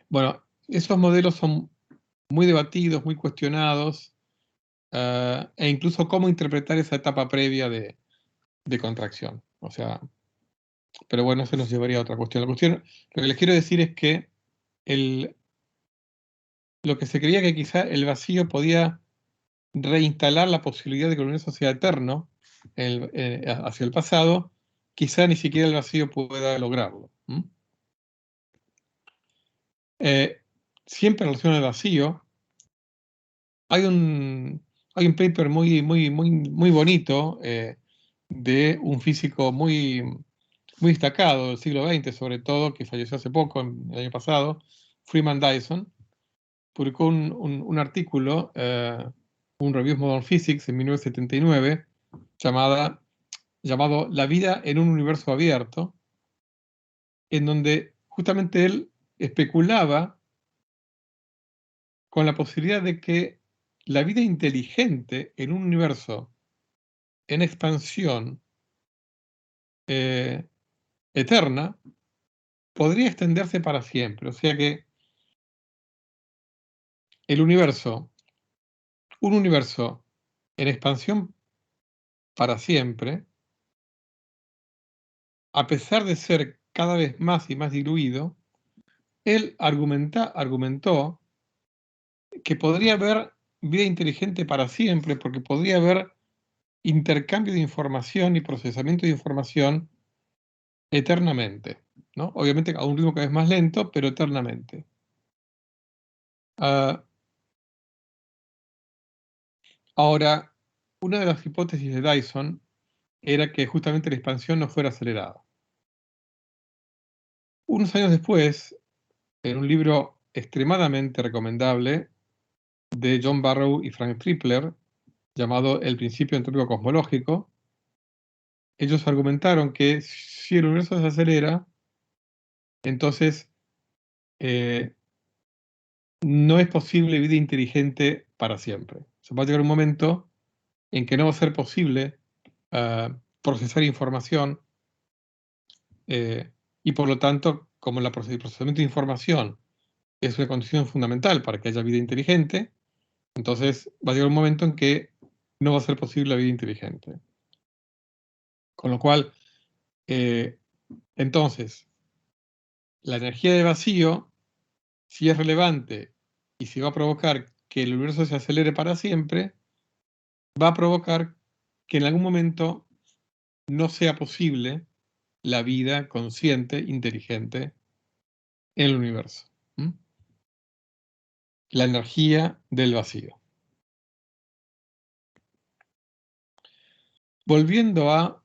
A: Bueno, esos modelos son muy debatidos, muy cuestionados, e incluso cómo interpretar esa etapa previa de contracción. O sea, pero bueno, eso nos llevaría a otra cuestión. Lo que les quiero decir es que lo que se creía que quizá el vacío podía reinstalar la posibilidad de que el universo sea eterno hacia el pasado, quizá ni siquiera el vacío pueda lograrlo. Siempre en relación al vacío, hay un paper muy bonito de un físico muy destacado del siglo XX, sobre todo, que falleció hace poco, el año pasado, Freeman Dyson, publicó un artículo, un Review of Modern Physics en 1979, llamado La vida en un universo abierto, en donde justamente él especulaba con la posibilidad de que la vida inteligente en un universo en expansión eterna podría extenderse para siempre. O sea que un universo en expansión para siempre, a pesar de ser cada vez más y más diluido, él argumentó que podría haber vida inteligente para siempre, porque podría haber intercambio de información y procesamiento de información eternamente, ¿no? Obviamente a un ritmo cada vez más lento, pero eternamente. Ahora, una de las hipótesis de Dyson era que justamente la expansión no fuera acelerada. Unos años después, en un libro extremadamente recomendable de John Barrow y Frank Tripler, llamado El principio entrópico cosmológico, ellos argumentaron que si el universo se acelera, entonces no es posible vida inteligente para siempre. O sea, va a llegar un momento en que no va a ser posible procesar información y por lo tanto, como el procesamiento de información es una condición fundamental para que haya vida inteligente, entonces va a llegar un momento en que no va a ser posible la vida inteligente. Con lo cual, entonces, la energía de vacío, si es relevante y si va a provocar que el universo se acelere para siempre, va a provocar que en algún momento no sea posible la vida consciente, inteligente en el universo. La energía del vacío. Volviendo a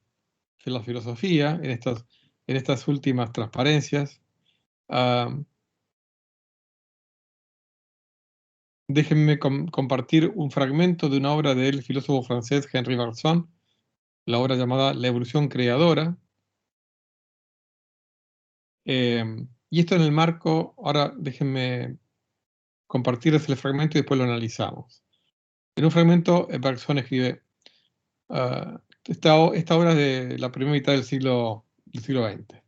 A: la filosofía, en estas últimas transparencias, déjenme compartir un fragmento de una obra del filósofo francés Henri Bergson, la obra llamada La evolución creadora. Y esto en el marco, ahora déjenme compartirles el fragmento y después lo analizamos. En un fragmento, Bergson escribe, esta obra es de la primera mitad del siglo XX.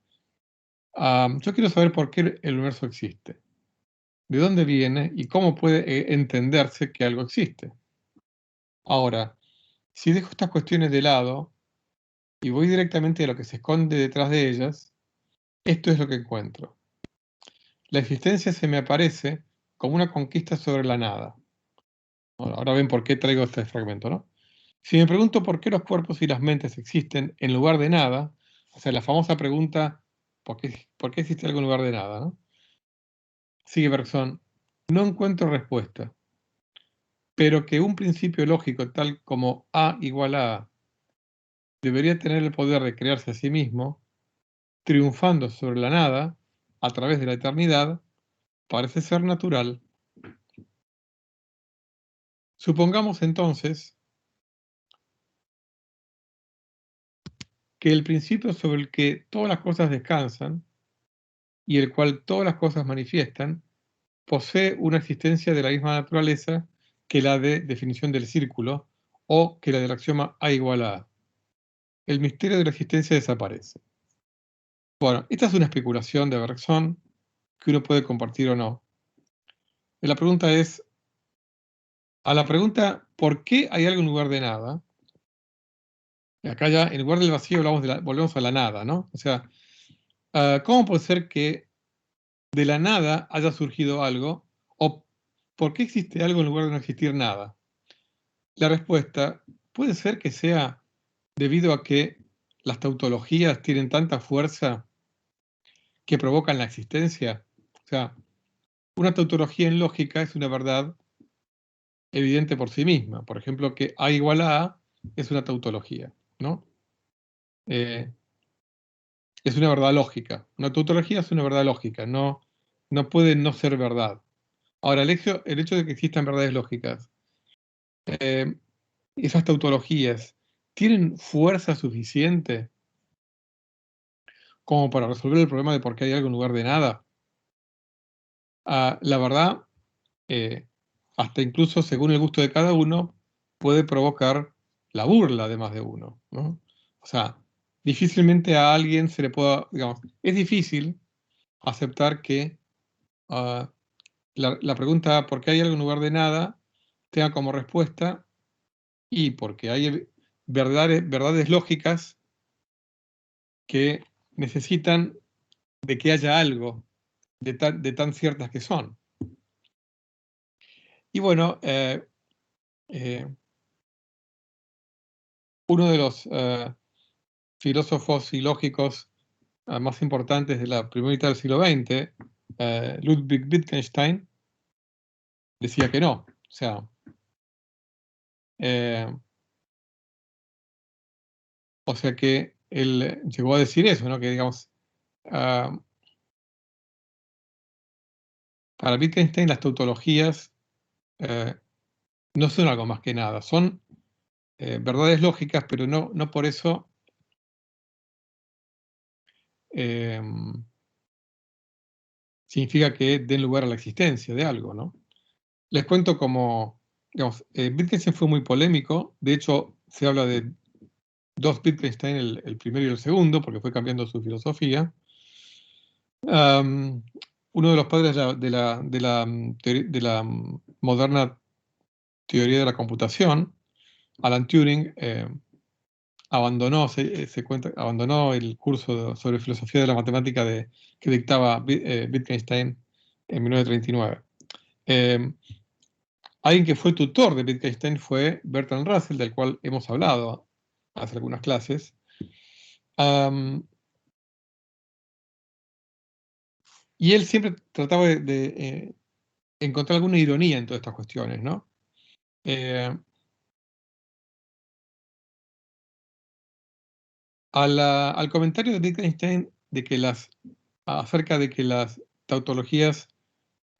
A: Yo quiero saber por qué el universo existe, de dónde viene y cómo puede entenderse que algo existe. Ahora, si dejo estas cuestiones de lado y voy directamente a lo que se esconde detrás de ellas, esto es lo que encuentro. La existencia se me aparece como una conquista sobre la nada. Bueno, ahora ven por qué traigo este fragmento, ¿no? Si me pregunto por qué los cuerpos y las mentes existen en lugar de nada, o sea, la famosa pregunta, ¿por qué existe algo en lugar de nada? ¿No? Sigue Bergson, no encuentro respuesta, pero que un principio lógico tal como A igual a A debería tener el poder de crearse a sí mismo, triunfando sobre la nada, a través de la eternidad, parece ser natural. Supongamos entonces que el principio sobre el que todas las cosas descansan y el cual todas las cosas manifiestan, posee una existencia de la misma naturaleza que la de definición del círculo o que la del axioma A igual a A. El misterio de la existencia desaparece. Bueno, esta es una especulación de Bergson que uno puede compartir o no. Y la pregunta es, a la pregunta ¿por qué hay algo en lugar de nada? Y acá ya en lugar del vacío volvemos a la nada, ¿no? O sea, ¿cómo puede ser que de la nada haya surgido algo? ¿O por qué existe algo en lugar de no existir nada? La respuesta puede ser que sea debido a que las tautologías tienen tanta fuerza que provocan la existencia. O sea, una tautología en lógica es una verdad evidente por sí misma. Por ejemplo, que A igual a A es una tautología, ¿no? Es una verdad lógica. Una tautología es una verdad lógica, no puede no ser verdad. Ahora, el hecho de que existan verdades lógicas, eh, esas tautologías, ¿tienen fuerza suficiente como para resolver el problema de por qué hay algo en lugar de nada? La verdad, hasta incluso según el gusto de cada uno, puede provocar la burla de más de uno, ¿no? O sea, difícilmente a alguien se le pueda, digamos, es difícil aceptar que la pregunta ¿por qué hay algo en lugar de nada? Tenga como respuesta y porque hay verdades lógicas que necesitan de que haya algo de tan ciertas que son. Y bueno, uno de los filósofos y lógicos más importantes de la primera mitad del siglo XX, Ludwig Wittgenstein, decía que no. O sea, que él llegó a decir eso, ¿no? Que digamos, para Wittgenstein las tautologías no son algo más que nada, son verdades lógicas, pero no por eso significa que den lugar a la existencia de algo, ¿no? Les cuento como, digamos, Wittgenstein fue muy polémico, de hecho se habla de dos Wittgenstein, el primero y el segundo, porque fue cambiando su filosofía. Uno de los padres de la moderna teoría de la computación, Alan Turing, abandonó el curso sobre filosofía de la matemática que dictaba Wittgenstein en 1939. Alguien que fue tutor de Wittgenstein fue Bertrand Russell, del cual hemos hablado hace algunas clases. Y él siempre trataba de encontrar alguna ironía en todas estas cuestiones, ¿no? Al comentario de Wittgenstein acerca de que las tautologías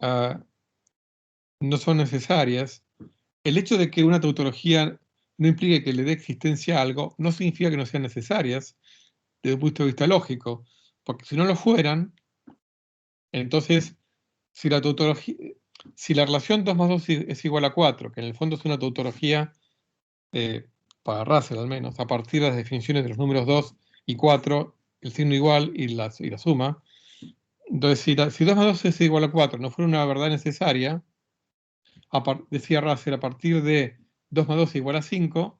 A: no son necesarias, el hecho de que una tautología no implique que le dé existencia a algo, no significa que no sean necesarias desde un punto de vista lógico, porque si no lo fueran, entonces, si la relación 2 más 2 es igual a 4, que en el fondo es una tautología, para Russell al menos, a partir de las definiciones de los números 2 y 4, el signo igual y la suma. Entonces, si 2 más 2 es igual a 4 no fuera una verdad necesaria, decía Russell, a partir de 2 más 2 es igual a 5,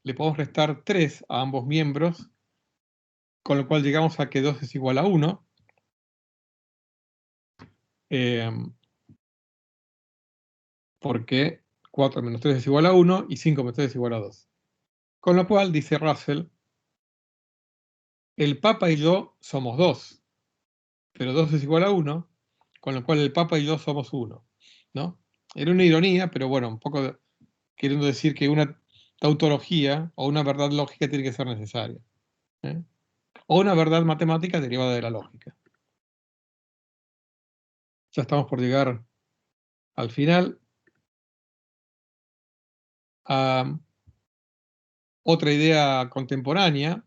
A: le podemos restar 3 a ambos miembros, con lo cual llegamos a que 2 es igual a 1. Porque 4 menos 3 es igual a 1 y 5 menos 3 es igual a 2. Con lo cual, dice Russell, el Papa y yo somos 2, pero 2 es igual a 1, con lo cual el Papa y yo somos 1, ¿no? Era una ironía, pero bueno, un poco queriendo decir que una tautología o una verdad lógica tiene que ser necesaria, ¿eh? O una verdad matemática derivada de la lógica. Ya estamos por llegar al final. Otra idea contemporánea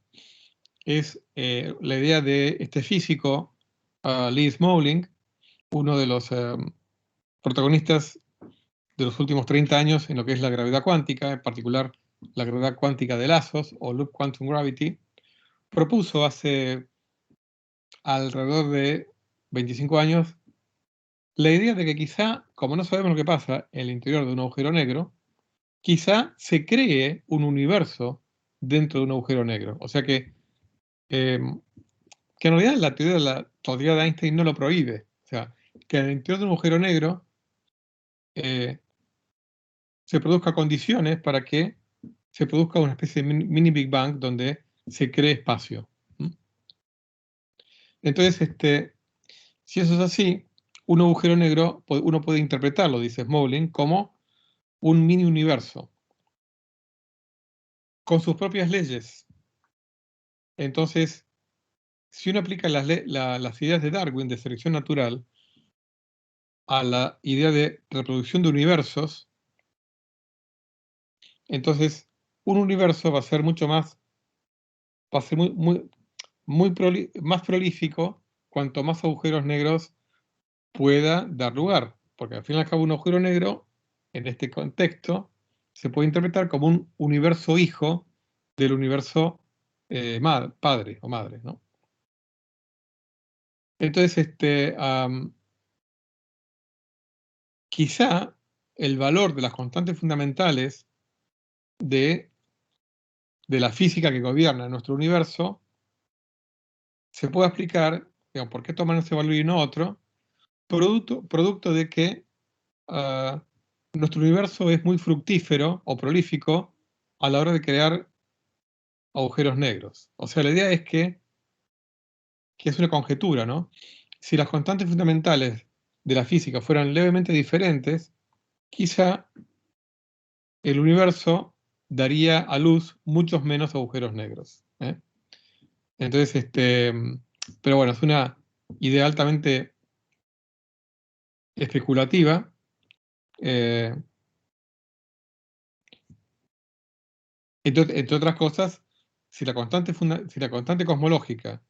A: es la idea de este físico, Lee Smolin, uno de los protagonistas de los últimos 30 años en lo que es la gravedad cuántica, en particular la gravedad cuántica de lazos o Loop Quantum Gravity. Propuso hace alrededor de 25 años la idea de que quizá, como no sabemos lo que pasa en el interior de un agujero negro, quizá se cree un universo dentro de un agujero negro. O sea que en realidad la teoría de la relatividad de Einstein no lo prohíbe. O sea, que en el interior de un agujero negro se produzcan condiciones para que se produzca una especie de mini Big Bang donde se cree espacio. Entonces, si eso es así, un agujero negro, uno puede interpretarlo, dice Smolin, como un mini universo con sus propias leyes. Entonces, si uno aplica las ideas de Darwin de selección natural a la idea de reproducción de universos, entonces un universo va a ser mucho más, va a ser más prolífico cuanto más agujeros negros pueda dar lugar, porque al fin y al cabo un agujero negro, en este contexto, se puede interpretar como un universo hijo del universo padre o madre, ¿no? Entonces, quizá el valor de las constantes fundamentales de la física que gobierna nuestro universo se puede explicar, digamos, por qué toman ese valor y no otro, producto de que nuestro universo es muy fructífero o prolífico a la hora de crear agujeros negros. O sea, la idea es que es una conjetura, ¿no? Si las constantes fundamentales de la física fueran levemente diferentes, quizá el universo daría a luz muchos menos agujeros negros, ¿eh? Entonces, pero bueno, es una idea altamente especulativa. Entre otras cosas, si la constante cosmológica,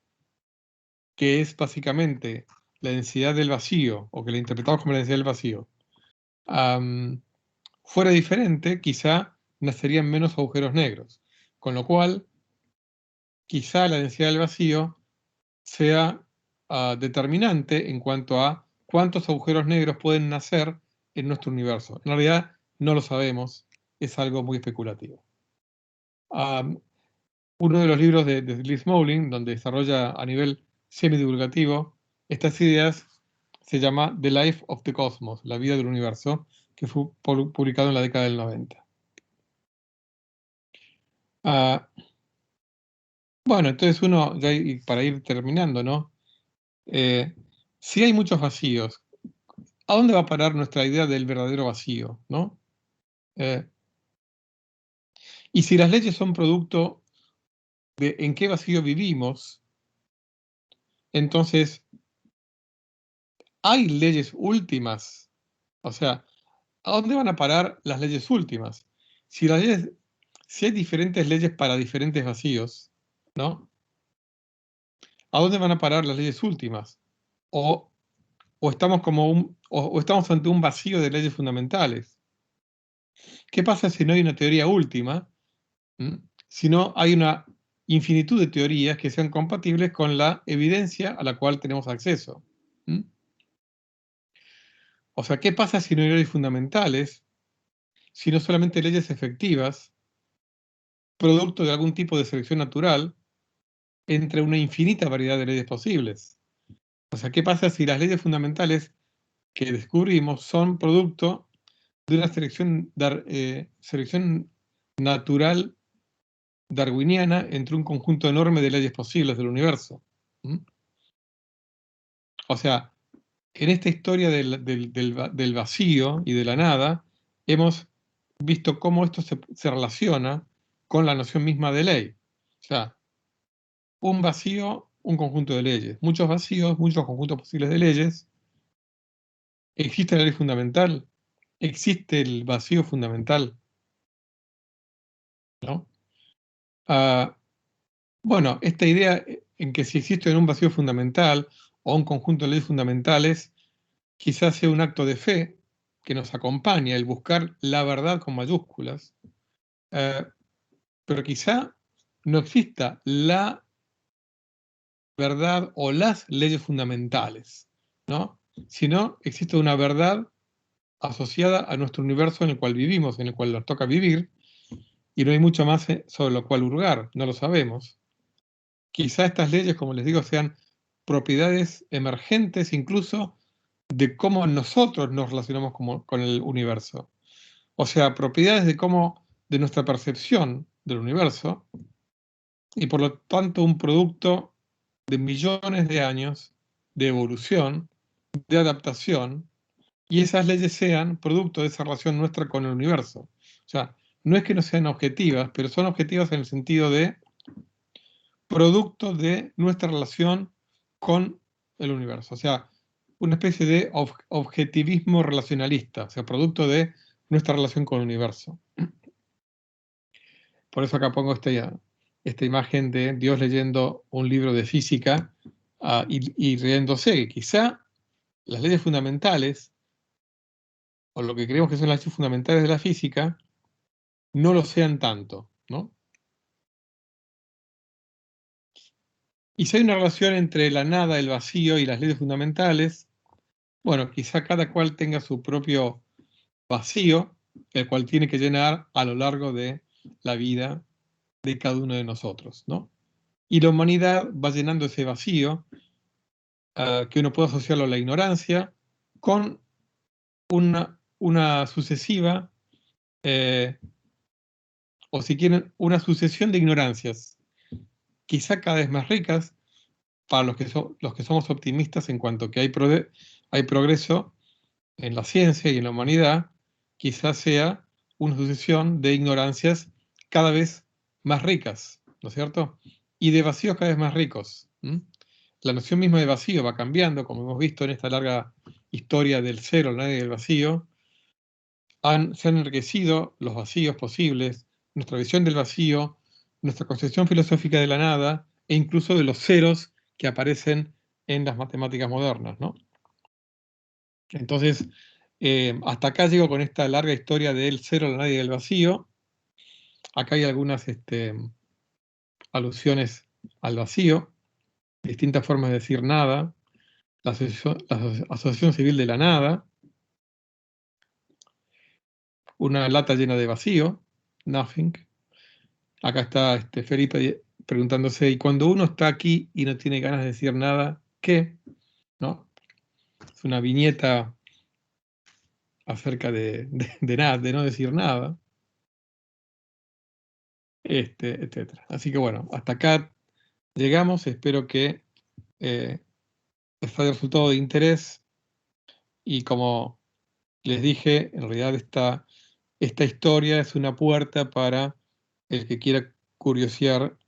A: que es básicamente la densidad del vacío, o que la interpretamos como la densidad del vacío, fuera diferente, quizá nacerían menos agujeros negros. Con lo cual, quizá la densidad del vacío sea determinante en cuanto a cuántos agujeros negros pueden nacer en nuestro universo. En realidad, no lo sabemos, es algo muy especulativo. Uno de los libros de Liz Smolin, donde desarrolla a nivel semidivulgativo estas ideas, se llama The Life of the Cosmos, la vida del universo, que fue publicado en la década del 90. Bueno, entonces uno, ya para ir terminando, ¿no? Si hay muchos vacíos, ¿a dónde va a parar nuestra idea del verdadero vacío, ¿no? Y si las leyes son producto de en qué vacío vivimos, entonces, ¿hay leyes últimas? O sea, ¿a dónde van a parar las leyes últimas? Si hay diferentes leyes para diferentes vacíos, ¿no? ¿A dónde van a parar las leyes últimas? O estamos o estamos ante un vacío de leyes fundamentales. ¿Qué pasa si no hay una teoría última? Si no hay una infinitud de teorías que sean compatibles con la evidencia a la cual tenemos acceso. O sea, ¿qué pasa si no hay leyes fundamentales, sino solamente leyes efectivas, producto de algún tipo de selección natural, entre una infinita variedad de leyes posibles? O sea, ¿qué pasa si las leyes fundamentales que descubrimos son producto de una selección natural darwiniana entre un conjunto enorme de leyes posibles del universo? O sea, en esta historia del vacío y de la nada, hemos visto cómo esto se relaciona con la noción misma de ley. O sea, un vacío, un conjunto de leyes. Muchos vacíos, muchos conjuntos posibles de leyes. ¿Existe la ley fundamental? ¿Existe el vacío fundamental? ¿No? Bueno, esta idea en que si existe un vacío fundamental o un conjunto de leyes fundamentales, quizás sea un acto de fe que nos acompaña, el buscar la verdad con mayúsculas, pero quizá no exista la verdad o las leyes fundamentales, ¿no? Sino existe una verdad asociada a nuestro universo en el cual vivimos, en el cual nos toca vivir, y no hay mucho más sobre lo cual hurgar, no lo sabemos. Quizá estas leyes, como les digo, sean propiedades emergentes incluso de cómo nosotros nos relacionamos con el universo. O sea, propiedades de nuestra percepción del universo, y por lo tanto un producto de millones de años de evolución, de adaptación, y esas leyes sean producto de esa relación nuestra con el universo. O sea, no es que no sean objetivas, pero son objetivas en el sentido de producto de nuestra relación con el universo. O sea, una especie de objetivismo relacionalista, o sea, producto de nuestra relación con el universo. Por eso acá pongo esta imagen de Dios leyendo un libro de física y riéndose. Quizá las leyes fundamentales, o lo que creemos que son las leyes fundamentales de la física, no lo sean tanto, ¿no? Y si hay una relación entre la nada, el vacío y las leyes fundamentales, bueno, quizá cada cual tenga su propio vacío, el cual tiene que llenar a lo largo de la vida de cada uno de nosotros, ¿no? Y la humanidad va llenando ese vacío, que uno puede asociarlo a la ignorancia, con una sucesiva, o si quieren, una sucesión de ignorancias, quizá cada vez más ricas, para los que somos optimistas en cuanto que hay progreso en la ciencia y en la humanidad, quizás sea una sucesión de ignorancias cada vez más ricas, ¿no es cierto? Y de vacíos cada vez más ricos. La noción misma de vacío va cambiando, como hemos visto en esta larga historia del cero, la nadie del vacío. Se han enriquecido los vacíos posibles, nuestra visión del vacío, nuestra concepción filosófica de la nada, e incluso de los ceros que aparecen en las matemáticas modernas, ¿no? Entonces, hasta acá llego con esta larga historia del cero, la nadie y del vacío. Acá hay algunas alusiones al vacío, distintas formas de decir nada, la asociación civil de la nada, una lata llena de vacío, nothing, Acá está Felipe preguntándose, ¿y cuando uno está aquí y no tiene ganas de decir nada, qué? ¿No? Es una viñeta acerca de nada, de no decir nada, etcétera. Así que bueno, hasta acá llegamos. Espero que les haya resultado de interés. Y como les dije, en realidad esta historia es una puerta para el que quiera curiosear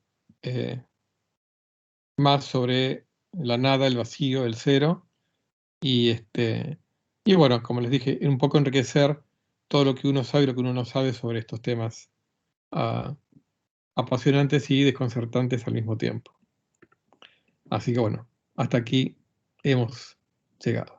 A: más sobre la nada, el vacío, el cero. Y, y bueno, como les dije, un poco enriquecer todo lo que uno sabe y lo que uno no sabe sobre estos temas apasionantes y desconcertantes al mismo tiempo. Así que bueno, hasta aquí hemos llegado.